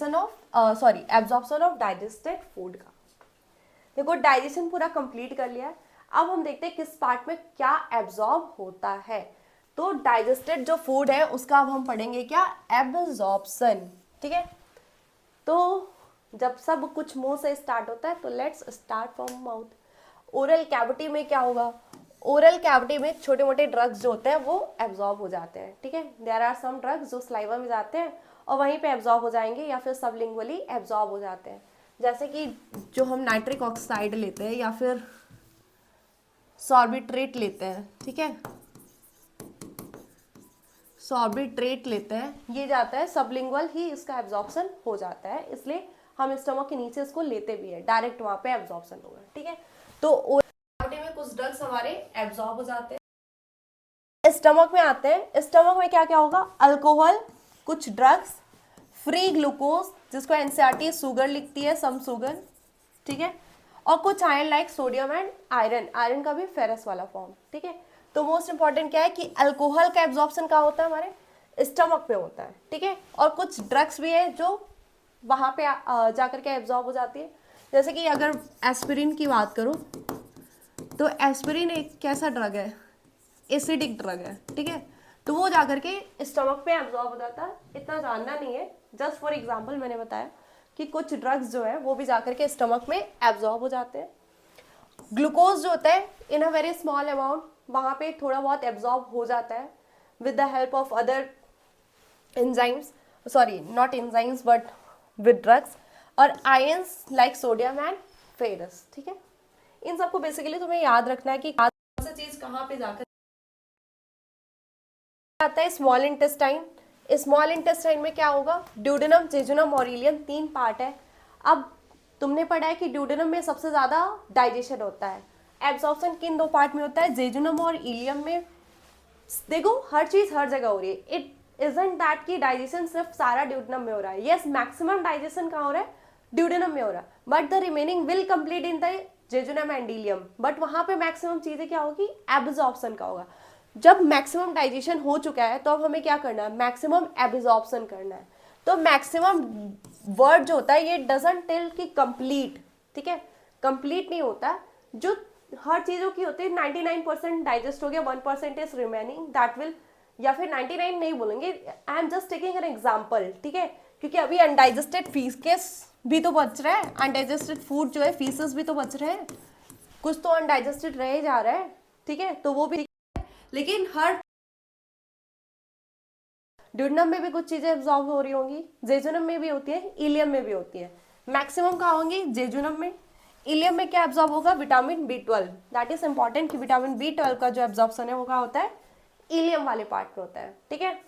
Absorption of digested food का। देखो digestion पूरा कंप्लीट कर लिया है, अब हम देखते हैं किस पार्ट में क्या एब्जॉर्ब होता है। तो डाइजेस्टेड जो फूड है उसका अब हम पढ़ेंगे क्या, एब्जॉर्प्शन। ठीक है, तो जब सब कुछ मुंह से स्टार्ट होता है तो let's start from mouth. Oral cavity में क्या होगा, ओरल कैविटी में छोटे मोटे ड्रग्स जो होते हैं वो एब्जॉर्ब हो जाते हैं। ठीक है, देयर आर सम ड्रग्स जो स्लाइवा में जाते हैं और वहीं पे एब्जॉर्ब हो जाएंगे या फिर सबलिंगुअली एब्जॉर्ब हो जाते हैं। जैसे कि जो हम नाइट्रिक ऑक्साइड लेते हैं या फिर सॉर्बिट्रेट लेते हैं, ठीक है, सॉर्बिट्रेट लेते हैं, ये जाता है सबलिंगुअल ही, इसका एब्जॉर्प्शन हो जाता है, इसलिए हम स्टमक के नीचे इसको लेते भी है, डायरेक्ट वहां पे एब्जॉर्प्शन होगा। ठीक है, तो ओरल में कुछ ड्रग्स हमारे एब्जॉर्ब हो जाते हैं, स्टमक में आते हैं। स्टमक में क्या क्या होगा, अल्कोहल, कुछ ड्रग्स, फ्री ग्लूकोज जिसको एनसीईआरटी शुगर लिखती है, सम शुगर, ठीक है, और कुछ iron like sodium and iron, iron का भी फेरस वाला फॉर्म। ठीक है, तो मोस्ट इंपॉर्टेंट क्या है कि अल्कोहल का एब्जॉर्प्शन कहाँ होता है, हमारे स्टमक में होता है। ठीक है, और कुछ ड्रग्स भी है जो वहां पे जाकर के एब्जॉर्ब हो जाती है। जैसे कि अगर एस्पिरिन की बात करूं तो एस्पिरिन एक कैसा ड्रग है, एसिडिक ड्रग है। ठीक है, तो वो जाकर के स्टमक पे एब्जॉर्ब हो जाता है, इतना जानना नहीं है, जस्ट फॉर एग्जांपल मैंने बताया कि कुछ ड्रग्स जो है वो भी जाकर के स्टमक में एब्जॉर्ब हो जाते हैं। ग्लूकोज जो होता है in a very small amount वहां पे थोड़ा बहुत एब्जॉर्ब हो जाता है with the help of other enzymes, sorry not enzymes but with drugs, और ions like sodium and ferrous. ठीक है, इन सबको बेसिकली तुम्हें याद रखना है कि कौन सा चीज कहाँ पे जाकर आता है। स्मॉल इंटेस्टाइन, स्मॉल इंटेस्टाइन में क्या होगा, ड्यूडेनम, जेजुनम और इलियम, तीन पार्ट है। अब तुमने पढ़ा है कि ड्यूडेनम में सबसे ज्यादा डाइजेशन होता है, एब्जॉर्प्शन किन दो पार्ट में होता है, जेजुनम और इलियम में। देखो हर चीज हर जगह हो रही है, इट इजंट दैट कि डाइजेशन सिर्फ सारा ड्यूडेनम में हो रहा है। यस, मैक्सिमम डाइजेशन कहाँ हो रहा है, ड्यूडेनम में हो रहा है, but the remaining will complete in the jejunum and ileum. But वहां पे मैक्सिमम चीजें क्या होगी, एब्जॉर्प्शन का होगा। जब मैक्सिमम डाइजेशन हो चुका है तो अब हमें क्या करना है, मैक्सिमम एब्जॉर्प्शन करना है। तो मैक्सिमम वर्ड जो होता है ये डजंट टेल कि कंप्लीट, ठीक है, कंप्लीट नहीं होता। जो हर चीजों की होती है 99% डाइजेस्ट हो गया, 1% इज रिमेनिंग दैट विल, या फिर 99 नहीं बोलेंगे, I am just taking an example. ठीक है, क्योंकि अभी अनडाइजेस्टेड फीसेस भी तो बच रहा है, अनडाइजेस्टेड फूड जो है फीसेस भी तो बच रहे हैं, कुछ तो अनडाइजेस्टेड रह जा रहा है। ठीक है, तो वो भी, लेकिन हर ड्यूडेनम में भी कुछ चीजें एब्जॉर्ब हो रही होंगी, जेजुनम में भी होती है, इलियम में भी होती है। मैक्सिमम कहाँ होंगी, जेजुनम में। इलियम में क्या एब्जॉर्ब होगा, vitamin B12, that is important कि विटामिन B12 का जो एब्जॉर्प्शन है वो कहाँ होता है, इलियम वाले पार्ट में होता है। ठीक है,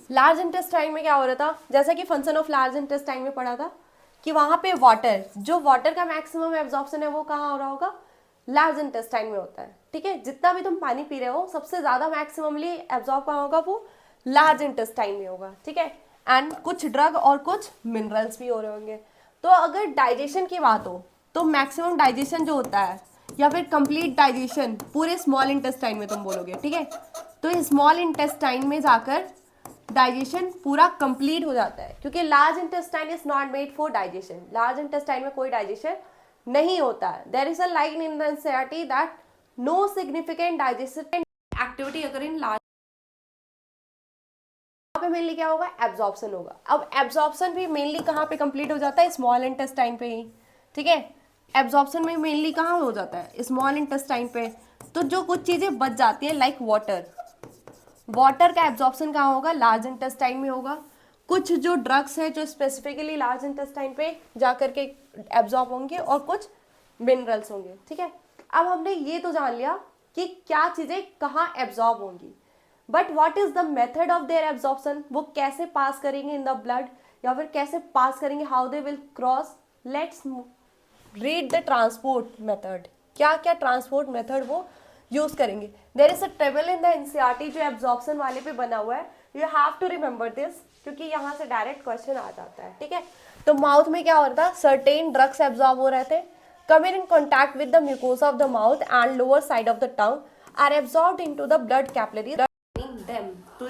लार्ज इंटेस्टाइन में क्या हो रहा था, जैसा कि फंक्शन ऑफ लार्ज इंटेस्टाइन में पढ़ा था कि वहां पे वाटर, जो वाटर का मैक्सिमम एब्जॉर्प्शन है वो कहाँ हो रहा होगा, लार्ज इंटेस्टाइन में होता है। ठीक है, जितना भी तुम पानी पी रहे हो सबसे ज्यादा मैक्सिममली एब्जॉर्ब कहाँ होगा, वो लार्ज इंटेस्टाइन में होगा। ठीक है, एंड कुछ ड्रग और कुछ मिनरल्स भी हो रहे होंगे। तो अगर डाइजेशन की बात हो तो मैक्सिमम डाइजेशन जो होता है या फिर कंप्लीट डाइजेशन पूरे स्मॉल इंटेस्टाइन में तुम बोलोगे। ठीक है, तो स्मॉल इंटेस्टाइन में जाकर डाइजेशन पूरा कंप्लीट हो जाता है, क्योंकि large intestine is not made for digestion, large intestine में कोई डाइजेशन नहीं होता है। There is a line in the NCERT that no significant digestive activity अगर इन लार्ज, पे मेनली क्या होगा, एब्जॉर्प्शन होगा। अब एब्जॉर्प्शन भी मेनली कहाँ पे कंप्लीट हो जाता है, स्मॉल इंटेस्टाइन पे ही। ठीक है, एब्जॉर्प्शन में मेनली कहाँ हो जाता है, स्मॉल इंटेस्टाइन पे। तो जो कुछ चीजें बच जाती है लाइक वाटर, वाटर का एब्जॉर्प्शन कहाँ होगा, लार्ज इंटेस्टाइन में होगा। कुछ जो ड्रग्स है जो स्पेसिफिकली लार्ज इंटेस्टाइन पे जाकर के एब्जॉर्ब होंगे, और कुछ मिनरल्स होंगे। ठीक है, अब हमने ये तो जान लिया कि क्या चीजें कहाँ एब्जॉर्ब होंगी, but what is the method of their absorption, वो कैसे पास करेंगे इन द ब्लड या फिर कैसे पास करेंगे, how they will cross. Let's read the transport method, क्या क्या ट्रांसपोर्ट मेथड वो यूज करेंगे। There is a table in the NCERT जो एब्जॉर्प्शन वाले पे बना हुआ है, you have to remember this, क्योंकि यहाँ से डायरेक्ट क्वेश्चन आ जाता है। ठीक है, तो माउथ में क्या हो रहा था, सर्टेन ड्रग्स एब्जॉर्ब हो रहे थे, coming in contact with the mucosa of the mouth and lower side of the tongue are absorbed into the blood capillary them. तो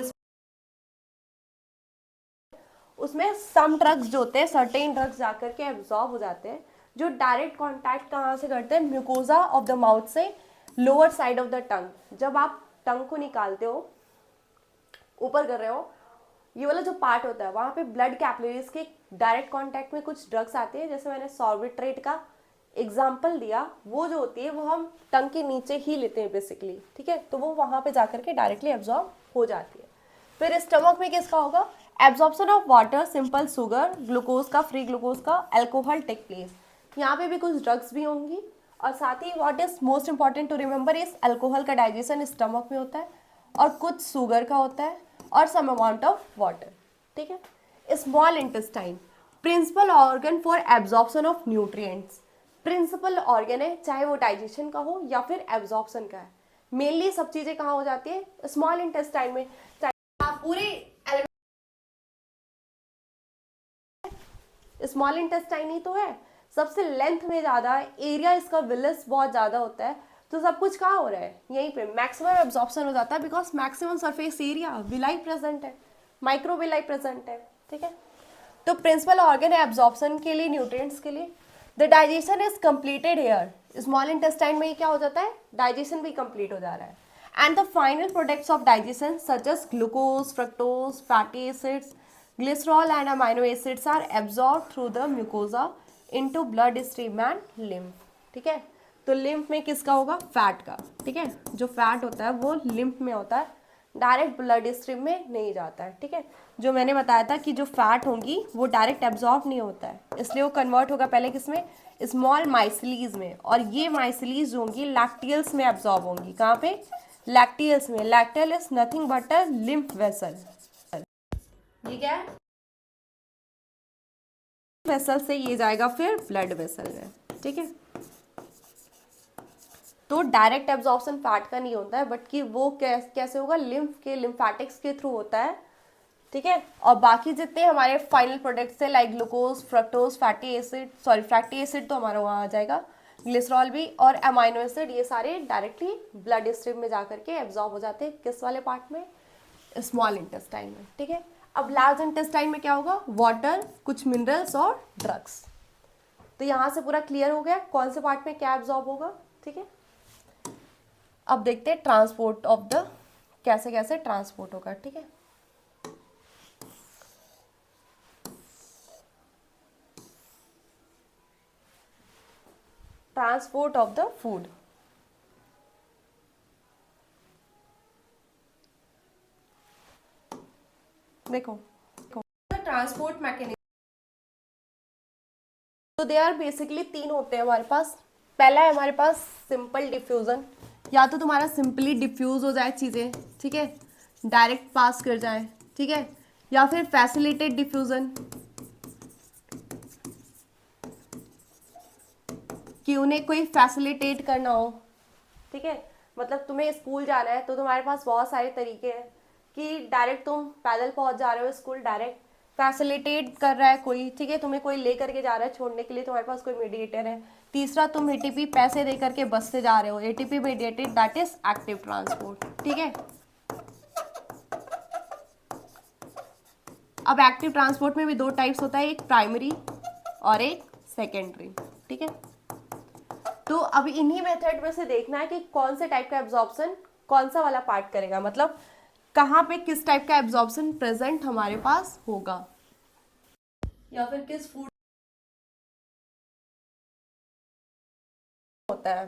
उसमें सम ड्रग्स जो होते हैं, सर्टेन ड्रग्स जाकर के एब्जॉर्ब हो जाते हैं, जो डायरेक्ट कॉन्टैक्ट कहाँ से करते हैं, म्यूकोजा ऑफ द माउथ से लोअर साइड ऑफ द टंग। जब आप टंग को निकालते हो, ऊपर कर रहे हो, ये वाला जो पार्ट होता है वहाँ पे ब्लड कैपिलरीज के डायरेक्ट कांटेक्ट में कुछ ड्रग्स आते हैं, जैसे मैंने सॉर्बिट्रेट का एग्जांपल दिया, वो जो होती है वो हम टंग के नीचे ही लेते हैं बेसिकली, ठीक है, तो वो वहाँ पे जाकर के डायरेक्टली एब्जॉर्ब हो जाती है। फिर स्टमक में किसका होगा, absorption of water, simple sugar, glucose का, फ्री ग्लूकोज का, अल्कोहल टेक प्लेस। यहाँ पे भी कुछ ड्रग्स भी होंगी, और साथ ही what is most important to remember इस अल्कोहल का डाइजेशन स्टमक में होता है, और कुछ शुगर का होता है, और सम अमाउंट ऑफ वाटर, ठीक है। Small intestine, principal organ for absorption of nutrients, principal organ है, चाहे वो डाइजेशन का हो या फिर एब्जॉर्प्शन का है। मेनली सब चीजें कहाँ हो जाती है, स्मॉल इंटेस्टाइन में। चाहे पूरे स्मॉल इंटेस्टाइन ही तो है, सबसे लेंथ में ज्यादा एरिया, इसका विलस बहुत ज्यादा होता है, तो सब कुछ कहाँ हो रहा है, यहीं पे मैक्सिमम एब्जॉर्प्शन हो जाता है, because maximum surface area, villi present है, माइक्रो विलाई प्रेजेंट है, ठीक है। तो प्रिंसिपल ऑर्गन है एब्जॉर्प्शन के लिए, न्यूट्रिएंट्स के लिए। The digestion is completed here, small intestine में ही क्या हो जाता है, डाइजेशन भी कंप्लीट हो जा रहा है। And the final products of digestion such as glucose, fructose, fatty acids, glycerol and amino acids are absorbed through the mucosa into blood stream and lymph, ठीक है। तो lymph में किसका होगा, फैट का, ठीक है, जो फैट होता है वो lymph में होता है, डायरेक्ट ब्लड स्ट्रीम में नहीं जाता है, ठीक है। जो मैंने बताया था कि जो फैट होंगी वो डायरेक्ट एब्जॉर्ब नहीं होता है, इसलिए वो कन्वर्ट होगा पहले किसमें, स्मॉल माइसिलीज में, और ये माइसिलीज जो होंगी लैक्टियल्स में एब्जॉर्ब होंगी, कहाँ पे, लैक्टियल्स में। Lacteal is nothing but a lymph vessel, ये क्या है, वेसल से ये जाएगा फिर ब्लड वेसल में, ठीक है। तो डायरेक्ट एब्जॉर्प्शन फैट का नहीं होता है, बट कि वो कैसे होगा, लिम्फ के, लिम्फैटिक्स के थ्रू होता है, ठीक है। और बाकी जितने हमारे फाइनल प्रोडक्ट्स है like glucose, fructose, fatty acid, sorry fatty acid तो हमारा वहाँ आ जाएगा, ग्लिसरॉल भी, और अमाइनो एसिड, ये सारे डायरेक्टली ब्लड स्ट्रीम में जाकर के एब्जॉर्ब हो जाते हैं, किस वाले पार्ट में, स्मॉल इंटेस्टाइन में, ठीक है। अब लार्ज इंटेस्टाइन में क्या होगा, वाटर, कुछ मिनरल्स और ड्रग्स। तो यहाँ से पूरा क्लियर हो गया कौन से पार्ट में क्या एब्जॉर्ब होगा, ठीक है। अब देखते हैं ट्रांसपोर्ट ऑफ द, कैसे कैसे ट्रांसपोर्ट होगा, ठीक है। ट्रांसपोर्ट ऑफ द फूड, देखो ट्रांसपोर्ट मैकेनिज्म, तो दे आर बेसिकली तीन होते हैं हमारे पास। पहला है हमारे पास सिंपल डिफ्यूजन, या तो तुम्हारा सिंपली डिफ्यूज हो जाए चीजें, ठीक है, डायरेक्ट पास कर जाए, ठीक है, या फिर फैसिलिटेड डिफ्यूजन, कि उन्हें कोई फैसिलिटेट करना हो, ठीक है, मतलब तुम्हें स्कूल जाना है तो तुम्हारे पास बहुत सारे तरीके हैं कि डायरेक्ट तुम पैदल पहुंच जा रहे हो स्कूल, डायरेक्ट फैसिलिटेट कर रहा है कोई, ठीक है, तुम्हें कोई ले करके जा रहा है छोड़ने के लिए, तुम्हारे पास कोई मीडिएटर है। तीसरा, तुम एटीपी पैसे दे करके बस से जा रहे हो, ATP mediated, that is active transport, ठीक है। अब एक्टिव ट्रांसपोर्ट में भी दो टाइप्स होता है, एक प्राइमरी और एक सेकेंडरी, ठीक है। तो अब इन्हीं मेथड में से देखना है कि कौन से टाइप का एब्जॉर्प्शन कौन सा वाला पार्ट करेगा, मतलब कहाँ पे किस टाइप का एब्जॉर्प्शन प्रेजेंट हमारे पास होगा, या फिर किस फूड होता है,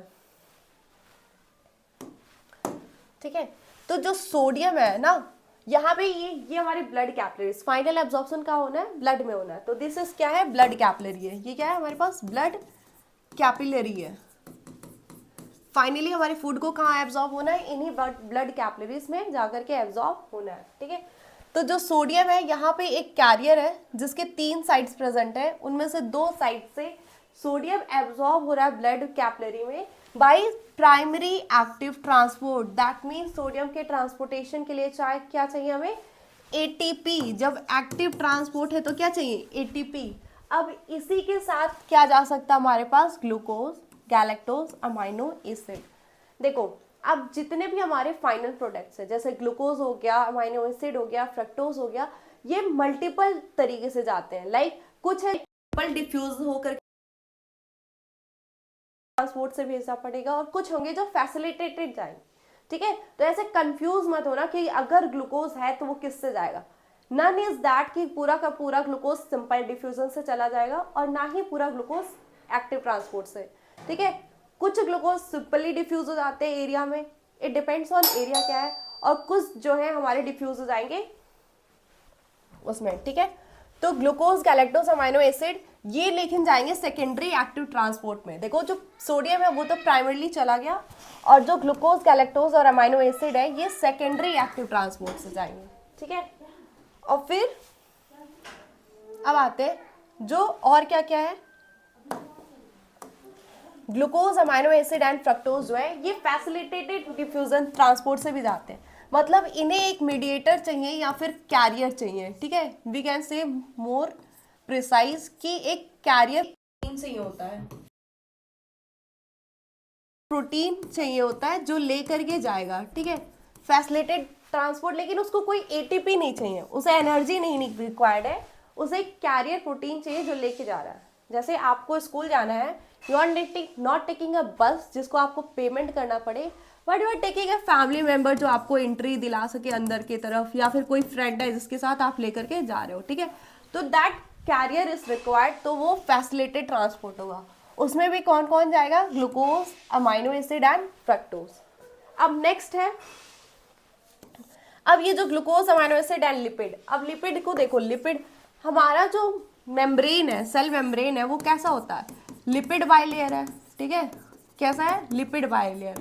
ठीक है। तो जो सोडियम है ना, यहाँ पे ये हमारी ब्लड कैपिलरीज, फाइनल एब्जॉर्प्शन का होना है, ब्लड में होना है, तो दिस इज क्या है, ब्लड कैपिलरी है, ये क्या है हमारे पास, ब्लड कैपिलरी है। फाइनली हमारे फूड को कहाँ एब्जॉर्ब होना है, इन्हीं ब्लड कैपिलरीज में जाकर के एब्जॉर्ब होना है, ठीक है। तो जो सोडियम है, यहाँ पे एक कैरियर है जिसके 3 साइड्स प्रेजेंट है, उनमें से 2 साइड से सोडियम एब्जॉर्ब हो रहा है ब्लड कैपिलरी में by primary active transport, that mean sodium के ट्रांसपोर्टेशन के लिए चाहे क्या चाहिए हमें, एटीपी। जब एक्टिव ट्रांसपोर्ट है तो क्या चाहिए, एटीपी। अब इसी के साथ क्या जा सकता है हमारे पास, ग्लूकोज, गैलेक्टोज, अमाइनो एसिड। देखो अब जितने भी हमारे फाइनल प्रोडक्ट्स हैं, जैसे ग्लूकोज हो गया, अमाइनो एसिड हो गया, फ्रक्टोज हो गया, ये मल्टीपल तरीके से जाते हैं, लाइक कुछ है मल्टीपल डिफ्यूज होकर ट्रांसपोर्ट से भेजना पड़ेगा, और कुछ होंगे जो फैसिलिटेटेड जाएंगे, ठीक है। तो ऐसे कंफ्यूज मत होना कि अगर ग्लूकोज है तो वो किससे जाएगा। नन इज दैट कि पूरा का पूरा ग्लूकोज सिंपल डिफ्यूजन से चला जाएगा, और ना ही पूरा ग्लूकोज एक्टिव ट्रांसपोर्ट से, ठीक है। कुछ ग्लूकोज सिंपली डिफ्यूज हो जाते हैं एरिया में, इट डिपेंड्स ऑन एरिया क्या है, और कुछ जो है हमारे डिफ्यूज हो जाएंगे उसमें, ठीक है। तो ग्लूकोज, गैलेक्टोज, अमाइनो एसिड ये लेकिन जाएंगे सेकेंडरी एक्टिव ट्रांसपोर्ट में। देखो जो सोडियम है वो तो प्राइमरीली चला गया, और जो ग्लूकोज, गैलेक्टोज और अमाइनो एसिड है ये सेकेंडरी एक्टिव ट्रांसपोर्ट से जाएंगे, ठीक है। और फिर अब आते हैं जो और क्या क्या है, glucose, amino acid and fructose जो है ये फैसिलिटेटेड डिफ्यूजन ट्रांसपोर्ट से भी जाते हैं, मतलब इन्हें एक मीडिएटर चाहिए या फिर कैरियर चाहिए, ठीक है। We can say more precise कि एक कैरियर चाहिए होता है, प्रोटीन चाहिए होता है जो लेकर के जाएगा, ठीक है, फैसिलिटेटेड ट्रांसपोर्ट। लेकिन उसको कोई एटीपी नहीं चाहिए, उसे एनर्जी नहीं रिक्वायर्ड है, उसे एक कैरियर प्रोटीन चाहिए जो लेके जा रहा है। जैसे आपको स्कूल जाना है, you are not taking a bus जिसको आपको पेमेंट करना पड़े, but you are taking a family member जो आपको एंट्री दिला सके अंदर की तरफ, या फिर कोई फ्रेंड है जिसके साथ आप लेकर के जा रहे हो, ठीक है। तो दैट कैरियर इज रिक्वायर्ड, तो वो फैसिलिटेटेड ट्रांसपोर्ट होगा। उसमें भी कौन कौन जाएगा, glucose, amino acid and fructose. अब नेक्स्ट है, अब ये जो glucose, amino acid and lipid, अब लिपिड को देखो, लिपिड हमारा जो मेम्ब्रेन है, सेल मेम्ब्रेन है, वो कैसा होता है, लिपिड बाइलेयर है, ठीक है। कैसा है, लिपिड बाइलेयर।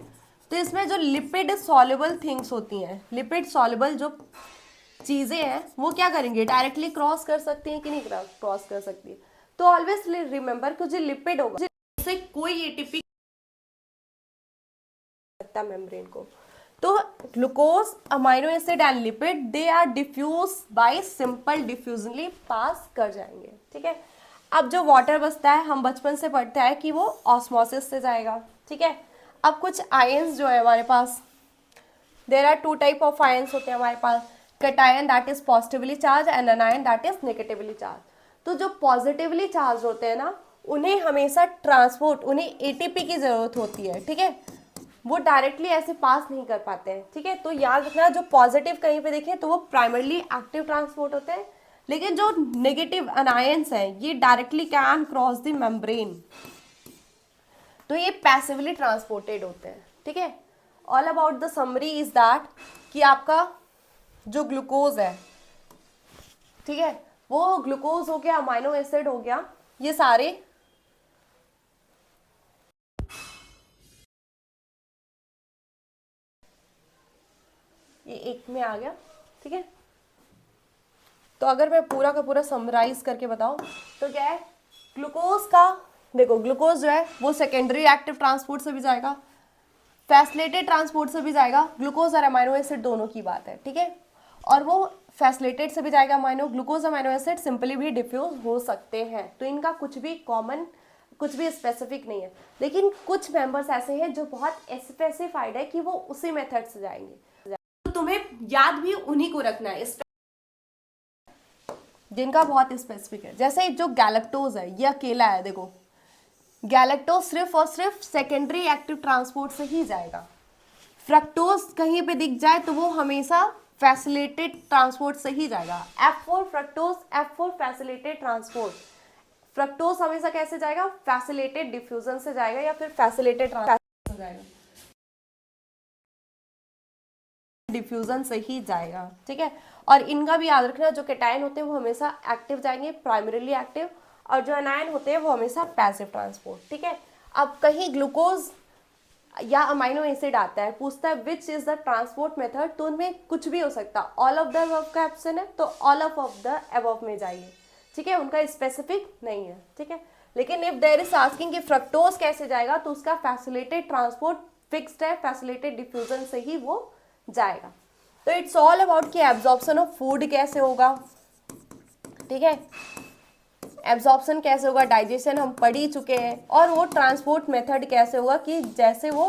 तो इसमें जो लिपिड सॉल्युबल थिंग्स होती हैं, लिपिड सॉल्युबल जो चीजें हैं वो क्या करेंगे, डायरेक्टली क्रॉस कर सकती हैं कि नहीं क्रॉस कर सकती है। तो ऑलवेज रिमेंबर कि जो लिपिड होगा उसे कोई एटीपी सकता मेम्ब्रेन को। तो glucose, amino acid and lipid they are diffuse by simple diffusionally pass कर जाएंगे, ठीक है। अब जो वाटर बचता है, हम बचपन से पढ़ते हैं कि वो ऑस्मोसिस से जाएगा, ठीक है। अब कुछ आयंस जो है हमारे पास, there are two type of ions होते हैं हमारे पास, cation that is positively charge and anion that is negatively charge. तो जो पॉजिटिवली चार्ज होते हैं ना, उन्हें हमेशा ट्रांसपोर्ट, उन्हें एटीपी की जरूरत होती है, ठीक है, वो डायरेक्टली ऐसे पास नहीं कर पाते हैं, ठीक है। तो याद रखना, जो पॉजिटिव कहीं पे देखें तो वो प्राइमरली एक्टिव ट्रांसपोर्ट होते हैं, लेकिन जो नेगेटिव अनायंस हैं ये directly can cross the membrane, तो ये पैसिवली ट्रांसपोर्टेड होते हैं, ठीक है। All about the summary is that कि आपका जो ग्लूकोज है, ठीक है, वो ग्लूकोज हो गया, अमाइनो एसिड हो गया, ये सारे ये एक में आ गया, ठीक है। तो अगर मैं पूरा का पूरा समराइज करके बताऊं तो क्या है, ग्लूकोज का देखो, ग्लूकोज जो है वो सेकेंडरी एक्टिव ट्रांसपोर्ट से भी जाएगा, फैसिलिटेटेड ट्रांसपोर्ट से भी जाएगा, ग्लूकोज और अमाइनो एसिड दोनों की बात है, ठीक है। और वो फैसिलिटेट से भी जाएगा, amino glucose amino acid simply भी डिफ्यूज हो सकते हैं, तो इनका कुछ भी कॉमन, कुछ भी स्पेसिफिक नहीं है। लेकिन कुछ मेंबर्स ऐसे हैं जो बहुत स्पेसिफाइड है कि वो उसी मेथड से जाएंगे, तो तुम्हें याद भी उन्हीं को रखना है जिनका बहुत स्पेसिफिक है। जैसे जो गैलेक्टोज है ये अकेला है, देखो गैलेक्टोज सिर्फ और सिर्फ सेकेंडरी एक्टिव ट्रांसपोर्ट से ही जाएगा। फ्रक्टोज कहीं पे दिख जाए तो वो हमेशा फैसिलिटेटेड ट्रांसपोर्ट से ही जाएगा। F4 fructose, F4 facilitated transport. Fructose हमेशा कैसे जाएगा, फैसिलिटेटेड डिफ्यूजन से जाएगा या फिर फैसिलिटेटेड ट्रांसपोर्ट से जाएगा, डिफ्यूजन से ही जाएगा, ठीक है। और इनका भी याद रखना, जो कैटायन होते हैं वो हमेशा एक्टिव जाएंगे, प्राइमरीली एक्टिव, और जो अनायन होते हैं वो हमेशा पैसिव ट्रांसपोर्ट, ठीक है। अब कहीं ग्लूकोज या अमाइनो एसिड आता है, पूछता है which is the transport method, तो उनमें कुछ भी हो सकता है, ऑल ऑफ द अबव का ऑप्शन है तो ऑल ऑफ द अबव में जाइए, ठीक है, उनका स्पेसिफिक नहीं है, ठीक है। लेकिन इफ देयर इज आस्किंग कि फ्रक्टोज कैसे जाएगा, तो उसका फैसिलिटेटेड ट्रांसपोर्ट फिक्स्ड है, फैसिलिटेटेड डिफ्यूजन से ही वो जाएगा। तो इट्स ऑल अबाउट कि एब्जॉर्प्शन ऑफ फूड कैसे होगा, ठीक है, एब्जॉर्प्शन कैसे होगा, डाइजेशन हम पढ़ ही चुके हैं, और वो ट्रांसपोर्ट मेथड कैसे होगा कि जैसे वो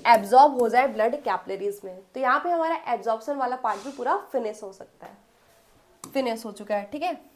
एब्जॉर्ब हो जाए ब्लड कैपिलरीज में। तो यहाँ पे हमारा एब्जॉर्प्शन वाला पार्ट भी पूरा फिनिश हो सकता है। फिनिश हो चुका है, ठीक है।